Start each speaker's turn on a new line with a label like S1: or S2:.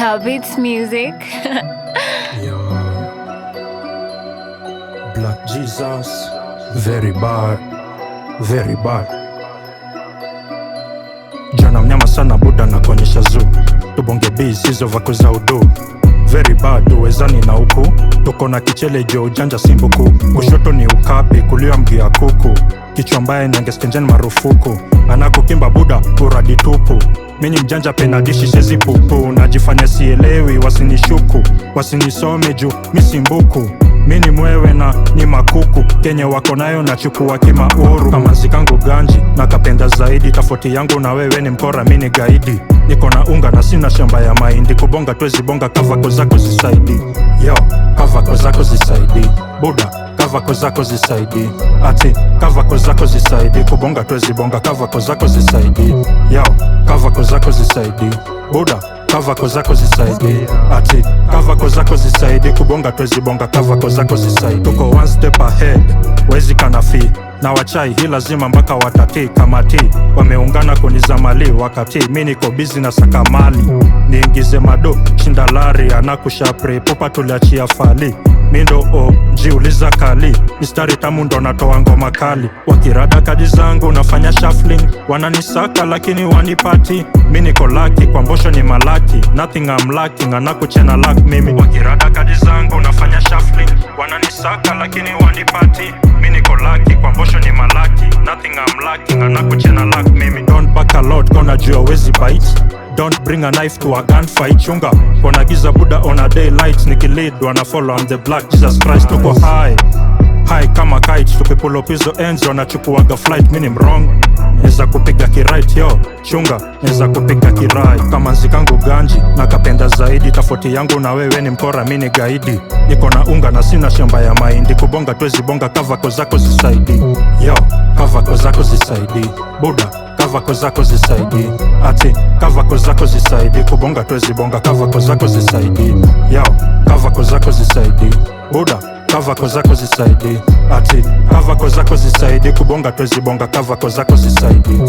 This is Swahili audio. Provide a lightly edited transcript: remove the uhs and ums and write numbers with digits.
S1: Tabit's music.
S2: Yo, Black Jesus, very bad, very bad. Jana mnyama sana buda na kuonyesha zoo. Tubonge bees hizo vako za udu. Very bad uwezani na uku. Tuko na kichele jo ujanja simbuku. Kushoto ni ukapi kulia mgia kuku. Kichwa mbaye nangeskenjani marufuku. Anakukimba buda uradi tupu. Mini mjanja penadishi shezi pupu. Najifanya sielewi wasinishuku. Wasinisome juu misimbuku. Mini mwewe na ni makuku. Kenye wako nayo na chukua kima uru. Kama zikangu ganji na kapenda zaidi. Tafoti yangu na wewe ni mkora mini gaidi. Niko na unga na sina shamba ya mahindi. Kubonga twezi bonga kavako zako zisaidi. Yo, kavako zako zisaidi. Buda, kavako zako zisaidi. Ati, kavako zako zisaidi. Kubonga twezi bonga kavako zako zisaidi. Yo, kavako zako zisaidi. Buda, kavako zako zisaidi. Ati, kavako zako zisaidi. Kubonga twezi bonga kavako zako zisaidi. Tuko one step ahead, wezi kanafi. Na wachai hii lazima mpaka watati kamati. Wameungana kunizamali wakati mi niko busy na sakamali. Niingize mado shindalari anakushapre pupa tuliachia fali. Mindo jiuliza kali mistari tamu ndo natoa ngoma kali. Wakirada kadi zangu nafanya shuffling. Wananisaka lakini wanipati. Mi niko laki kwa mbosho ni malaki. Nothing I'm lacking anakuchena luck mimi. Wakirada kadi zangu nafanya shuffling. Wananisaka lakini wanipati. Mi niko laki kwa mbosho ni malaki. Nothing I'm lacking anakuchena luck mimi. Don't back a lot kona jua wezi bite. Don't bring a knife to a gunfight. Chunga kona giza buda on a daylight. Nikilid wana follow on the black Jesus Christ. Tuko high kama kite. Tukipull up hizo ends wanachukuaga flight. Mini mrong neza kupiga kiright. Yo chunga neza kupiga kirai. Kama nzikangu ganji na kapenda zaidi. Tafoti yangu na wewe ni mkora mini gaidi. Niko na unga na sina shamba ya mahindi. Kubonga twezi bonga kavako zako zisaidi. Yo kavako zako zisaidi. Buda kavako zako zisaidi. Ati kavako zako zisaidi. Kubonga twezi bonga kavako zako zisaidi. Yo kavako zako zisaidi. Buda kavako zako zisaidi. Ati kavako zako zisaidi. Kubonga twezi bonga kavako zako zisaidi.